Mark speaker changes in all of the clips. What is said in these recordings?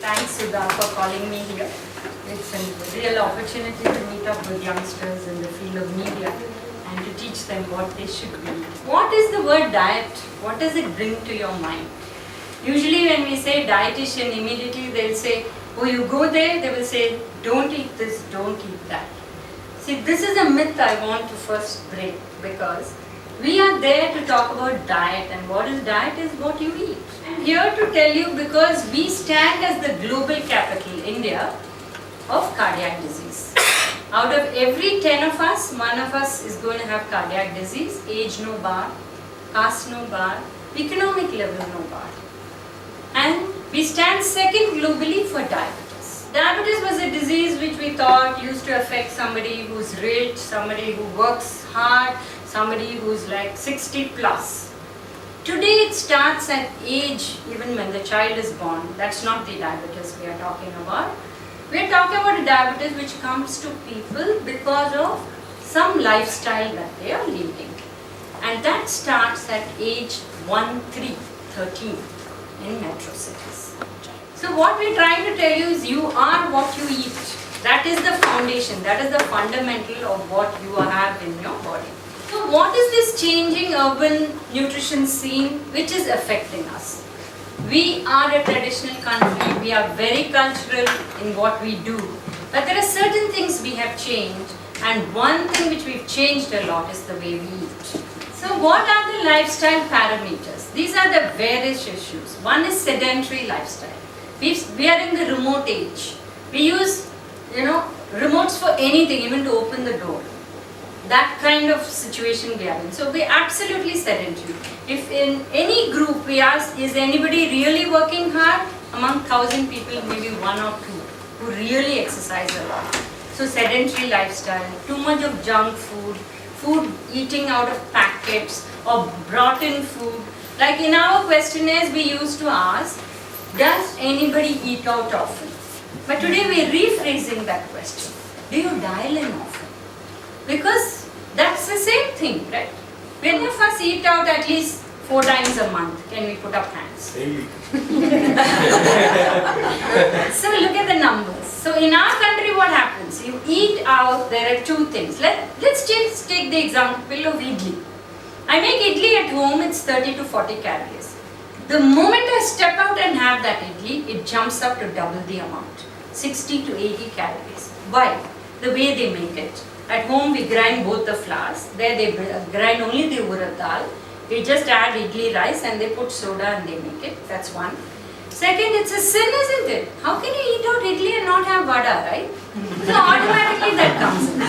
Speaker 1: Thanks, Sudha, for calling me here. It's a real opportunity to meet up with youngsters in the field of media and to teach them what they should be. What is the word diet? What does it bring to your mind? Usually when we say dietitian, immediately they'll say, oh, you go there, they will say, don't eat this, don't eat that. See, this is a myth I want to first break, because we are there to talk about diet, and what is diet is what you eat. I'm here to tell you because we stand as the global capital, India, of cardiac disease. Out of every 10 of us, one of us is going to have cardiac disease, age no bar, caste no bar, economic level no bar. And we stand second globally for diabetes. Diabetes was a disease which we thought used to affect somebody who's rich, somebody who works hard, somebody who's like 60 plus. Today it starts at age, even when the child is born. That's not the diabetes we are talking about. We are talking about a diabetes which comes to people because of some lifestyle that they are leading. And that starts at age 13 in metro cities. So what we're trying to tell you is you are what you eat. That is the foundation, that is the fundamental of what you have in your body. So what is this changing urban nutrition scene which is affecting us? We are a traditional country, we are very cultural in what we do, but there are certain things we have changed, and one thing which we've changed a lot is the way we eat. So what are the lifestyle parameters? These are the various issues. One is sedentary lifestyle. We are in the remote age. We use, remotes for anything, even to open the door. That kind of situation we are in. So we are absolutely sedentary. If in any group we ask, is anybody really working hard? Among 1,000 people, maybe one or two who really exercise a lot. So sedentary lifestyle, too much of junk food, food eating out of packets or brought in food. Like in our questionnaires we used to ask, does anybody eat out often? But today we are rephrasing that question. Do you dial in often? Because that's the same thing, right? Many of us eat out at least 4 times a month. Can we put up hands?
Speaker 2: Daily.
Speaker 1: So look at the numbers. So in our country what happens? You eat out, there are two things. Let's just take the example of idli. I make idli at home, it's 30 to 40 calories. The moment I step out and have that idli, it jumps up to double the amount. 60 to 80 calories. Why? The way they make it. At home we grind both the flours. There they grind only the urad dal. We just add idli rice and they put soda and they make it. That's one. Second, it's a sin, isn't it? How can you eat out idli and not have vada, right? So automatically that comes in.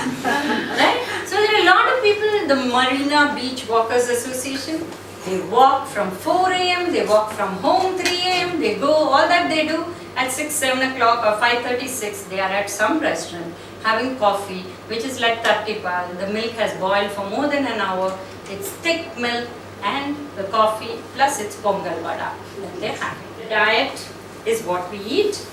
Speaker 1: Right? So there are a lot of people in the Marina Beach Walkers Association. They walk from 4 a.m., they walk from home 3 a.m., they go, all that they do at 6, 7 o'clock or 5:36, they are at some restaurant having coffee, which is like tattipal. The milk has boiled for more than an hour. It's thick milk and the coffee plus it's pongal vada that they have. The diet is what we eat.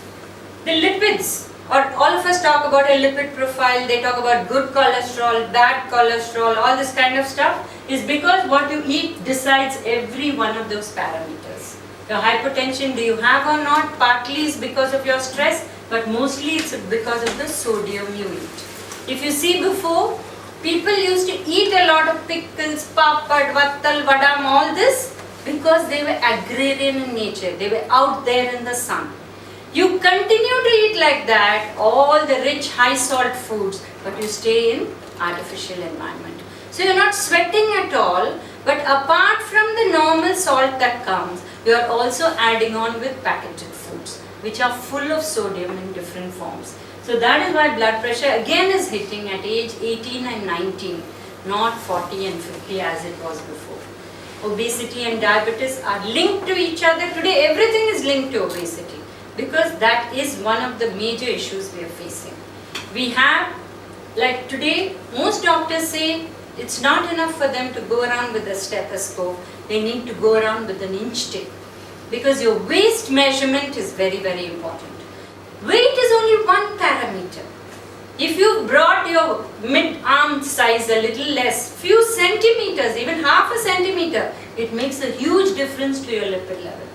Speaker 1: The lipids, or all of us talk about a lipid profile, they talk about good cholesterol, bad cholesterol, all this kind of stuff, is because what you eat decides every one of those parameters. Your hypertension, do you have or not, partly is because of your stress, but mostly it's because of the sodium you eat. If you see before, people used to eat a lot of pickles, papad, vattal, vadam, all this, because they were agrarian in nature, they were out there in the sun. You continue to eat like that, all the rich high salt foods, but you stay in artificial environment. So you're not sweating at all, but apart from the normal salt that comes, you are also adding on with packaged foods, which are full of sodium in different forms. So that is why blood pressure again is hitting at age 18 and 19, not 40 and 50 as it was before. Obesity and diabetes are linked to each other. Today everything is linked to obesity, because that is one of the major issues we are facing. We have, like today, most doctors say it's not enough for them to go around with a stethoscope. They need to go around with an inch tape, because your waist measurement is very, very important. Weight is only one parameter. If you brought your mid-arm size a little less, few centimeters, even half a centimeter, it makes a huge difference to your lipid level.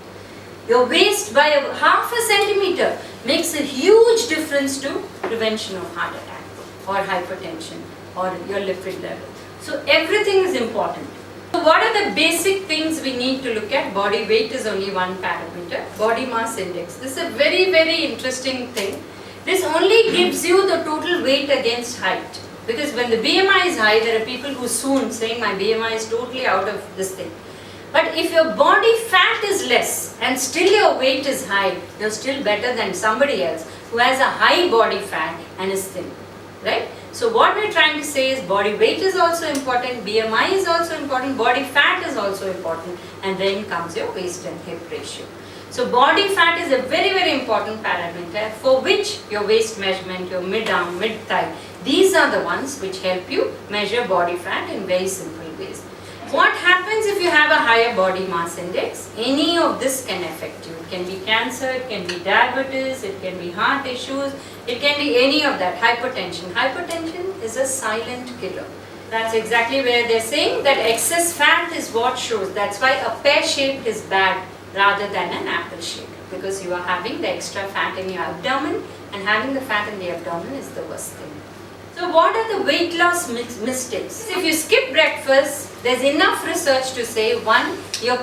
Speaker 1: Your waist by half a centimeter makes a huge difference to prevention of heart attack or hypertension or your lipid level. So everything is important. So what are the basic things we need to look at? Body weight is only one parameter. Body mass index. This is a very, very interesting thing. This only gives you the total weight against height. Because when the BMI is high, there are people who swoon saying my BMI is totally out of this thing. But if your body fat is less and still your weight is high, you're still better than somebody else who has a high body fat and is thin. Right? So what we're trying to say is body weight is also important, BMI is also important, body fat is also important, and then comes your waist and hip ratio. So body fat is a very, very important parameter for which your waist measurement, your mid-arm, mid-thigh, these are the ones which help you measure body fat in very simple ways. What happens if you have a higher body mass index? Any of this can affect you. It can be cancer, it can be diabetes, it can be heart issues, it can be any of that. Hypertension. Hypertension is a silent killer. That's exactly where they're saying that excess fat is what shows. That's why a pear shape is bad rather than an apple shape, because you are having the extra fat in your abdomen, and having the fat in the abdomen is the worst thing. So what are the weight loss mistakes? If you skip breakfast, there's enough research to say, one, your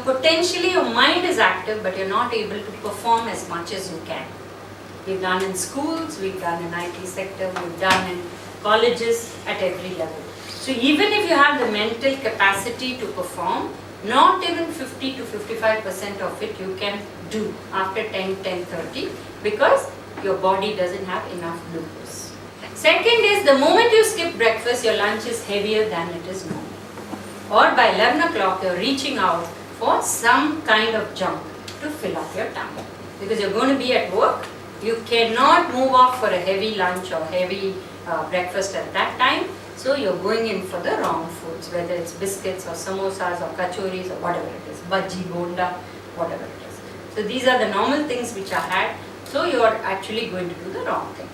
Speaker 1: mind is active, but you're not able to perform as much as you can. We've done in schools, we've done in IT sector, we've done in colleges at every level. So even if you have the mental capacity to perform, not even 50 to 55% of it you can do after 10:30 because your body doesn't have enough glucose. Second is, the moment you skip breakfast, your lunch is heavier than it is normal. Or by 11 o'clock, you're reaching out for some kind of junk to fill up your tummy. Because you're going to be at work, you cannot move off for a heavy lunch or heavy breakfast at that time. So you're going in for the wrong foods, whether it's biscuits or samosas or kachoris or whatever it is, bhaji, bonda, whatever it is. So these are the normal things which are had. So you're actually going to do the wrong things.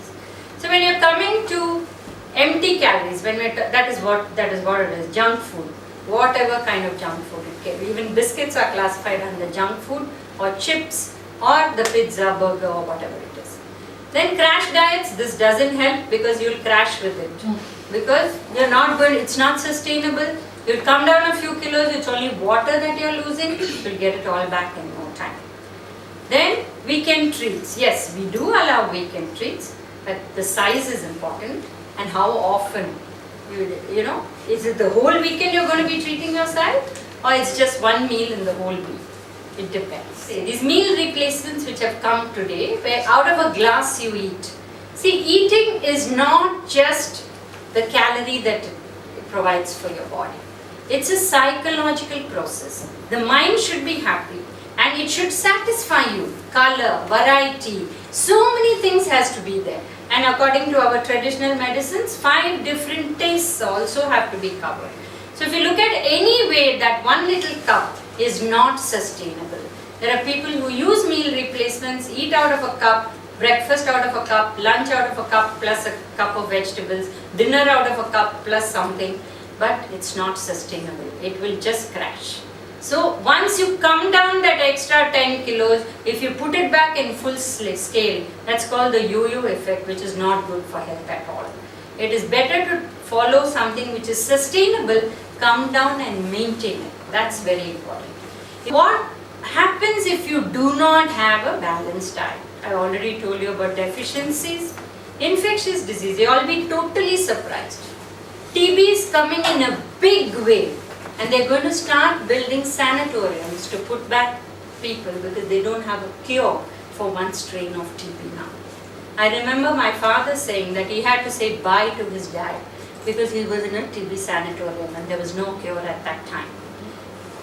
Speaker 1: So when you're coming to empty calories, that is what it is, junk food, whatever kind of junk food it can be. Even biscuits are classified under junk food, or chips, or the pizza, burger, or whatever it is. Then crash diets, this doesn't help because you'll crash with it. Because you're not good, it's not sustainable. You'll come down a few kilos, it's only water that you're losing, you'll get it all back in no time. Then weekend treats. Yes, we do allow weekend treats. But the size is important, and how often, you know, is it the whole weekend you're going to be treating yourself, or it's just one meal in the whole week? It depends. These meal replacements which have come today, where out of a glass you eat. See, eating is not just the calorie that it provides for your body. It's a psychological process. The mind should be happy, and it should satisfy you. Color, variety, so many things has to be there. And according to our traditional medicines, 5 different tastes also have to be covered. So if you look at any way that one little cup is not sustainable. There are people who use meal replacements, eat out of a cup, breakfast out of a cup, lunch out of a cup plus a cup of vegetables, dinner out of a cup plus something, but it's not sustainable. It will just crash. So once you come down that extra 10 kilos, if you put it back in full scale, that's called the yo-yo effect, which is not good for health at all. It is better to follow something which is sustainable, come down and maintain it. That's very important. What happens if you do not have a balanced diet? I already told you about deficiencies, infectious disease. You'll be totally surprised. TB is coming in a big way. And they're going to start building sanatoriums to put back people because they don't have a cure for one strain of TB now. I remember my father saying that he had to say bye to his dad because he was in a TB sanatorium and there was no cure at that time.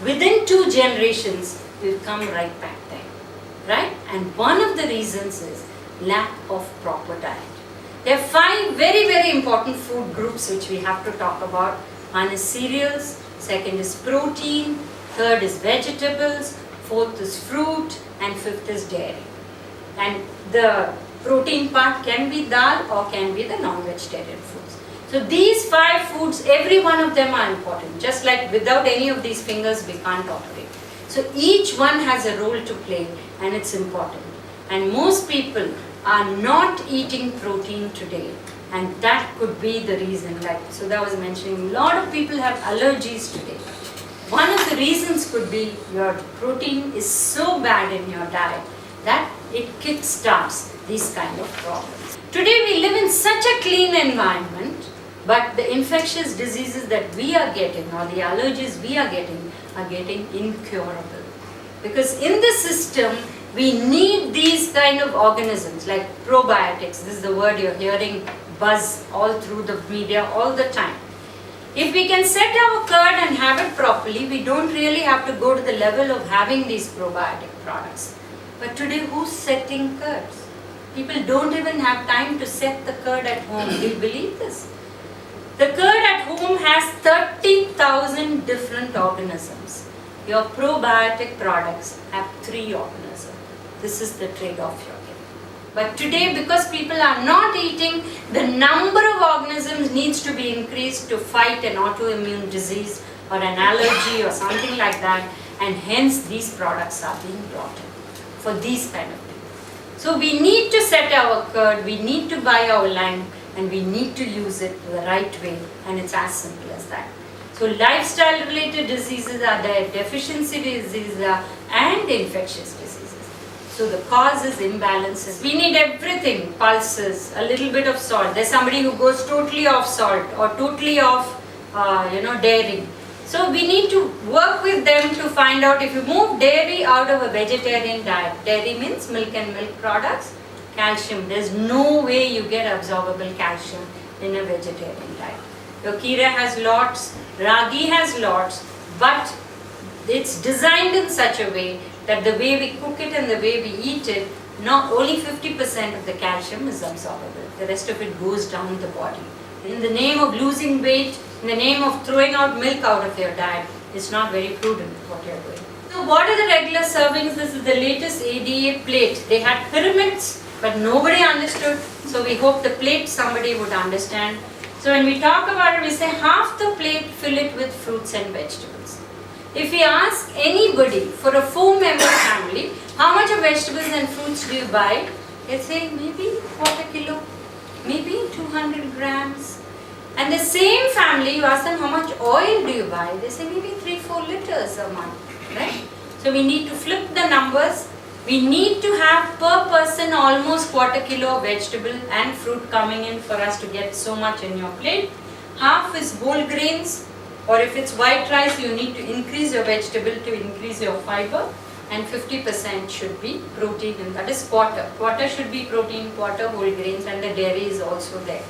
Speaker 1: Within 2 generations, we'll come right back there. Right? And one of the reasons is lack of proper diet. There are 5 very, very important food groups which we have to talk about. One is cereals. Second is protein, third is vegetables, fourth is fruit, and fifth is dairy. And the protein part can be dal or can be the non-vegetarian foods. So these 5 foods, every one of them are important. Just like without any of these fingers, we can't operate. So each one has a role to play, and it's important. And most people are not eating protein today, and that could be the reason. Like Sudha was mentioning, a lot of people have allergies today. One of the reasons could be your protein is so bad in your diet that it kickstarts these kind of problems. Today we live in such a clean environment, but the infectious diseases that we are getting, or the allergies we are getting incurable. Because in the system, we need these kind of organisms like probiotics. This is the word you're hearing buzz all through the media all the time. If we can set our curd and have it properly, we don't really have to go to the level of having these probiotic products. But today, who's setting curds? People don't even have time to set the curd at home. Do you believe this? The curd at home has 30,000 different organisms. Your probiotic products have 3 organisms. This is the trade-off you're getting. But today, because people are not eating, the number of organisms needs to be increased to fight an autoimmune disease or an allergy or something like that, and hence these products are being brought in for these kind of things. So we need to set our curd, we need to buy our lime, and we need to use it the right way, and it's as simple as that. So lifestyle related diseases are there, deficiency diseases are, and infectious diseases. So the cause is imbalances. We need everything, pulses, a little bit of salt. There's somebody who goes totally off salt or totally off dairy. So we need to work with them to find out if you move dairy out of a vegetarian diet. Dairy means milk and milk products, calcium. There's no way you get absorbable calcium in a vegetarian diet. Your kira has lots, ragi has lots, but it's designed in such a way that the way we cook it and the way we eat it, not only 50% of the calcium is absorbable. The rest of it goes down the body. In the name of losing weight, in the name of throwing out milk out of your diet, it's not very prudent what you're doing. So what are the regular servings? This is the latest ADA plate. They had pyramids, but nobody understood. So we hope the plate somebody would understand. So when we talk about it, we say half the plate, fill it with fruits and vegetables. If we ask anybody for a 4-member family, how much of vegetables and fruits do you buy? They'll say maybe quarter kilo, maybe 200 grams. And the same family, you ask them how much oil do you buy? They say maybe 3-4 liters a month, right? So we need to flip the numbers. We need to have per person almost quarter kilo of vegetable and fruit coming in for us to get so much in your plate. Half is whole grains, or if it's white rice, you need to increase your vegetable to increase your fiber, and 50% should be protein, and that is quarter. Quarter should be protein, quarter whole grains, and the dairy is also there.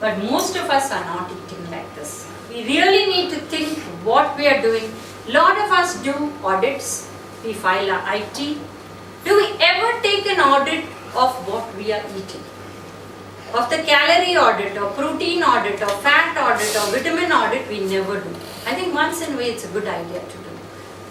Speaker 1: But most of us are not eating like this. We really need to think what we are doing. A lot of us do audits. We file our IT. Do we ever take an audit of what we are eating? Of the calorie audit, or protein audit, or fat audit, or vitamin audit, we never do. I think once in a way it's a good idea to do.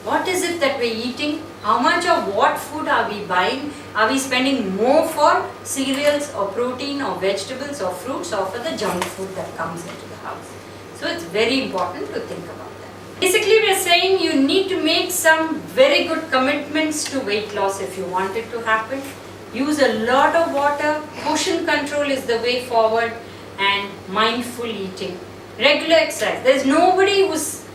Speaker 1: What is it that we're eating? How much of what food are we buying? Are we spending more for cereals, or protein, or vegetables, or fruits, or for the junk food that comes into the house? So it's very important to think about that. Basically, we are saying you need to make some very good commitments to weight loss if you want it to happen. Use a lot of water, portion control is the way forward, and mindful eating. Regular exercise. There's nobody who's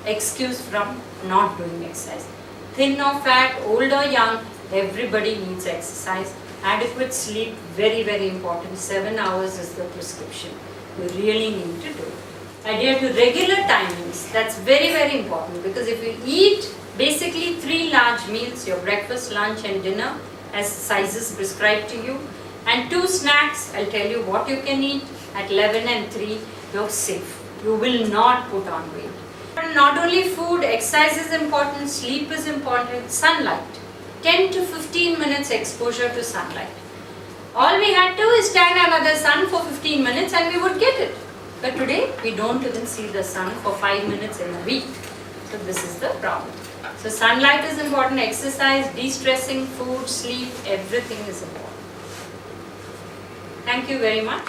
Speaker 1: excused from not doing exercise. Thin or fat, old or young, everybody needs exercise. Adequate sleep, very, very important. 7 hours is the prescription. You really need to do it. Adhere to regular timings. That's very, very important, because if you eat basically 3 large meals, your breakfast, lunch and dinner, as sizes prescribed to you, and 2 snacks, I'll tell you what you can eat at 11 and 3, you're safe. You will not put on weight. Not only food, exercise is important, sleep is important, sunlight. 10 to 15 minutes exposure to sunlight. All we had to is stand under the sun for 15 minutes and we would get it. But today, we don't even see the sun for 5 minutes in a week. So this is the problem. So sunlight is important, exercise, de-stressing, food, sleep, everything is important. Thank you very much.